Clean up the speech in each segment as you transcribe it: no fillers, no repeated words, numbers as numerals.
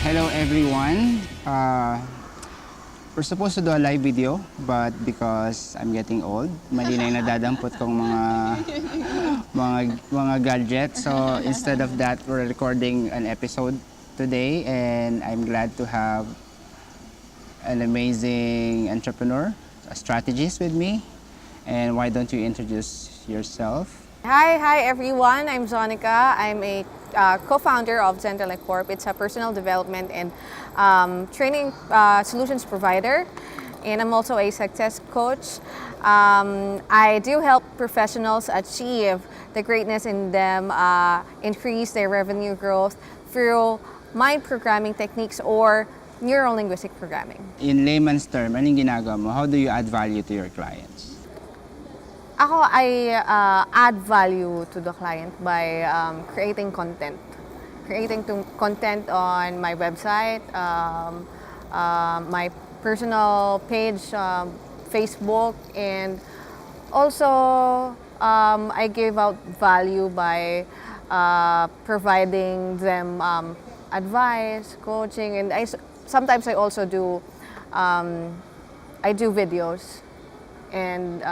Hello everyone. We're supposed to do a live video, but because I'm getting old, mali na yung nadadampot kong mga gadgets. So instead of that, we're recording an episode today, and I'm glad to have an amazing entrepreneur, a strategist with me. And why don't you introduce yourself? Hi everyone. I'm Jonecca. I'm a co-founder of ZentellectCorp. It's a personal development and training solutions provider. And I'm also a success coach. I do help professionals achieve the greatness in them, increase their revenue growth through mind programming techniques or neuro-linguistic programming. In layman's term, anong ginagawa mo? How do you add value to your clients? I add value to the client by creating content. Content on my website, my personal page, Facebook, and also I give out value by providing them advice, coaching, and sometimes I also do videos and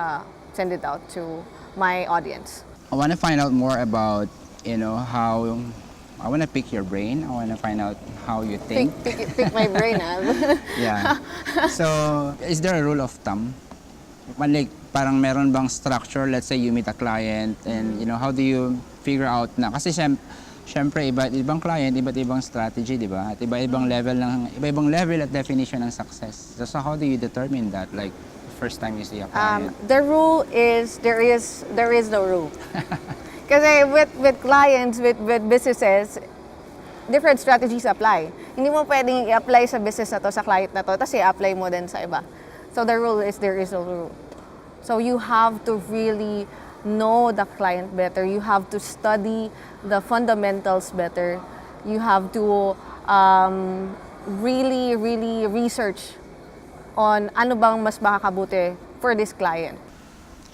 send it out to my audience. I want to find out more about, how, I want to pick your brain. I want to find out how you think. Pick my brain, Yeah. So, is there a rule of thumb? Like, parang meron bang structure? Let's say you meet a client and, how do you figure out na? Kasi syempre, iba't-ibang client, iba't-ibang strategy, di ba? At iba-ibang level at definition ng success. So, how do you determine that? Like, first time you see a client? The rule is there is no rule. Kasi with clients, with businesses, different strategies apply. Hindi mo pwedeng i-apply sa business na to, sa client na to, tapos i-apply mo din sa iba. So the rule is there is no rule. So you have to really know the client better. You have to study the fundamentals better. You have to really research on ano bang mas makakabuti for this client.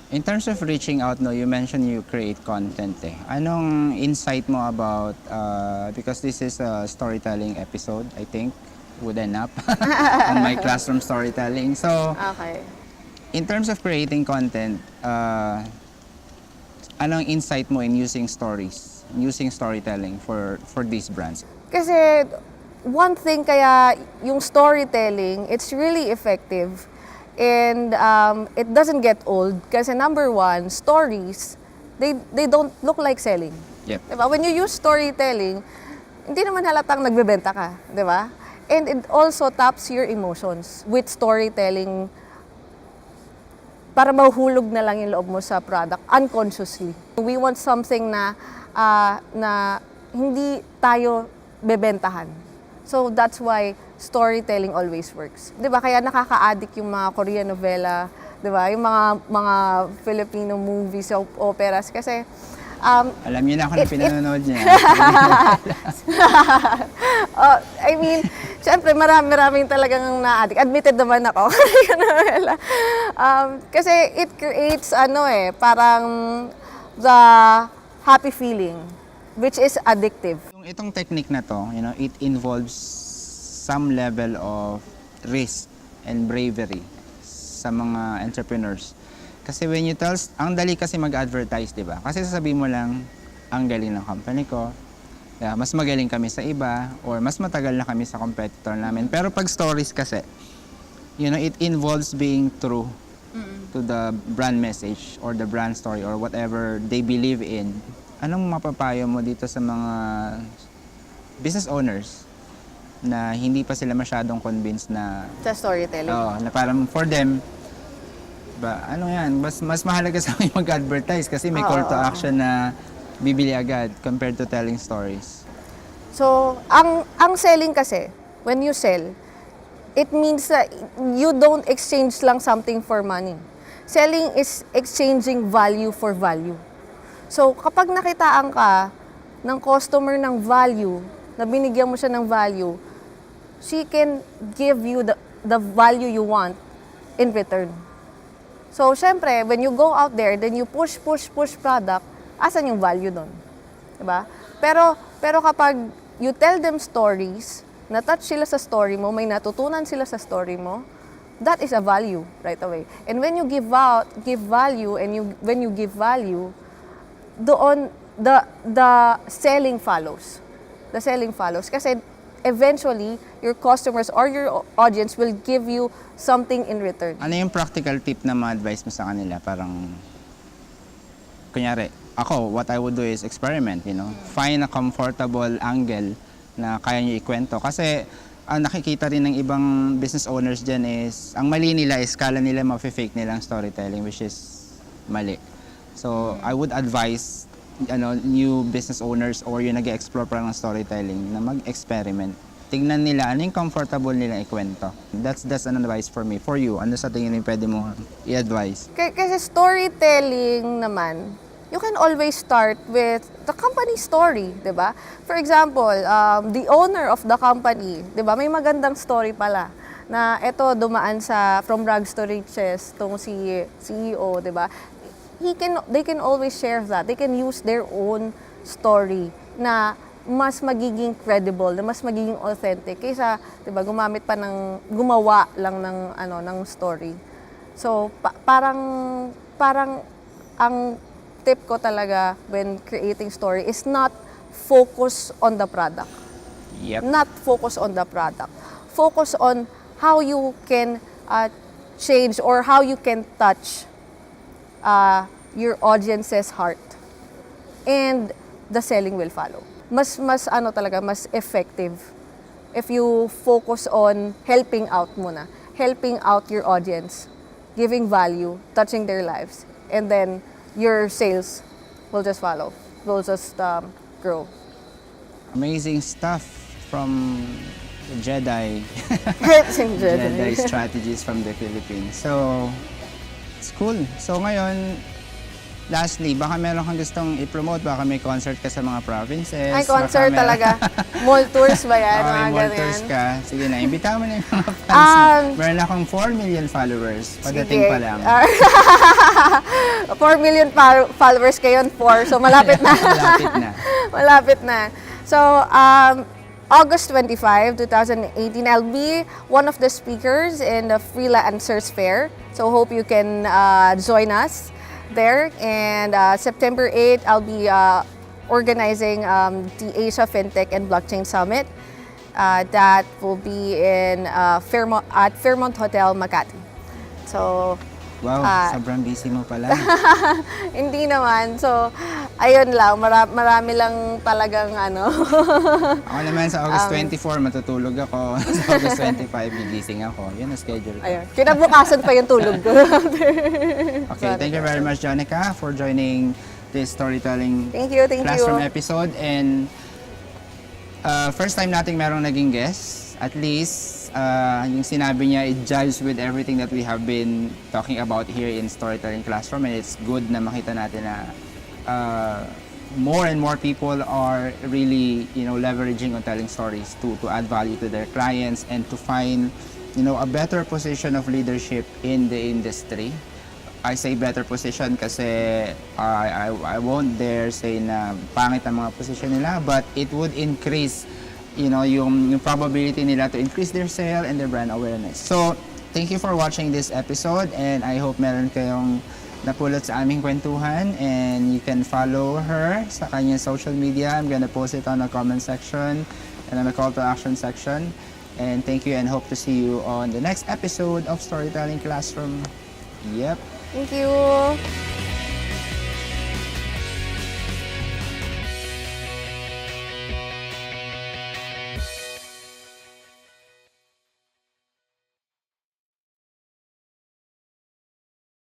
In terms of reaching out, you mentioned you create content. Anong insight mo about, because this is a storytelling episode, I think, would end up on my classroom storytelling. So, Okay. in terms of creating content, anong insight mo in using storytelling for these brands? Kasi one thing kaya yung storytelling, it's really effective and it doesn't get old kasi number one, stories, they don't look like selling. Yep. Diba? When you use storytelling, hindi naman halatang nagbebenta ka, di ba? And it also taps your emotions with storytelling para mahuhulog na lang yung loob mo sa product unconsciously. We want something na hindi tayo bebentahan. So that's why storytelling always works. 'Di ba? Kaya nakaka-addict yung mga Korean novela, 'di ba? Yung mga Filipino movies, soap operas kasi Alam niyo na ako na pinanonood niya. I mean, syempre maraming talagang na-addict. Admitted naman ako. Kasi it creates parang the happy feeling which is addictive. Itong technique na to, it involves some level of risk and bravery sa mga entrepreneurs. Kasi when you ang dali kasi mag-advertise, di ba? Kasi sasabihin mo lang, ang galing ng company ko, mas magaling kami sa iba, or mas matagal na kami sa competitor namin. Pero pag stories kasi, it involves being true to the brand message or the brand story or whatever they believe in. Anong mapapayo mo dito sa mga business owners na hindi pa sila masyadong convinced na Sa storytelling. na parang for them, mas mahalaga sa akin mag-advertise kasi may call to action na bibili agad compared to telling stories. So, ang selling kasi, when you sell, it means that you don't exchange lang something for money. Selling is exchanging value for value. So, kapag nakitaan ka ng customer ng value, na binigyan mo siya ng value, she can give you the value you want in return. So, syempre, when you go out there, then you push product, asan yung value doon? Diba? Pero kapag you tell them stories, na-touch sila sa story mo, may natutunan sila sa story mo, that is a value right away. And when you give value, and when you give value, doon the selling follows. The selling follows kasi eventually your customers or your audience will give you something in return. Ano yung practical tip na ma-advise mo sa kanila? Parang, kunyari, ako, what I would do is experiment, Find a comfortable angle na kaya nyo ikwento. Kasi, ang nakikita rin ng ibang business owners dyan is, ang mali nila is, kala nila ma-fake nilang storytelling, which is mali. So, I would advise new business owners or yung nag-explore pa ng storytelling na mag-experiment. Tingnan nila ano yung comfortable nilang ikwento. That's an advice for me. For you, ano sa tingin mo pwede mo i-advise? Kasi storytelling naman, you can always start with the company story, di ba? For example, the owner of the company, di ba? May magandang story pala na eto dumaan from rags to riches tong si CEO, di ba? They can always share that. They can use their own story na mas magiging credible, na mas magiging authentic kaysa, 'di ba, gumawa lang ng story. So parang ang tip ko talaga when creating story is not focus on the product. Yep. Not focus on the product. Focus on how you can change or how you can touch your audience's heart, and the selling will follow. Mas effective if you focus on helping out your audience, giving value, touching their lives, and then your sales will just follow, will just grow. Amazing stuff from the Jedi. Jedi strategies from the Philippines. So, it's cool. So ngayon, lastly, baka meron kang gustong i-promote, baka may concert ka sa mga provinces. Ay, concert talaga. Mall tours ba yan? Okay, mga mall ganyan. tours ka. Sige na, imbitahan mo na yung mga fans mo. Meron akong 4 million followers. Pagdating pa lang. 4 million followers kayo, 4. So, malapit na. Malapit na. Malapit na. So, August 25, 2018, I'll be one of the speakers in the Freelancers Fair. So hope you can join us there. And September 8, I'll be organizing the Asia FinTech and Blockchain Summit. That will be in at Fairmont Hotel, Makati. So, wow, sobrang busy mo pala. hindi naman. So, ayun lang. Marami lang talagang Ako naman sa August 24, matutulog ako. Sa August 25, gigising ako. Yun ang schedule ko. Ayun. Kinabukasan pa yung tulog ko. Okay, thank you very much, Jonecca, for joining this storytelling Thank you. classroom episode. And first time nating merong naging guest. At least, yung sinabi niya, it jives with everything that we have been talking about here in Storytelling Classroom. And it's good na makita natin na more and more people are really, leveraging on telling stories to add value to their clients and to find, a better position of leadership in the industry. I say better position kasi I won't dare say na pangit ang mga position nila, but it would increase, yung probability nila to increase their sale and their brand awareness. So, thank you for watching this episode, and I hope meron kayong napulot sa aming kwentuhan, and you can follow her sa kanyang social media. I'm gonna post it on the comment section and on the call to action section. And thank you, and hope to see you on the next episode of Storytelling Classroom. Yep. Thank you.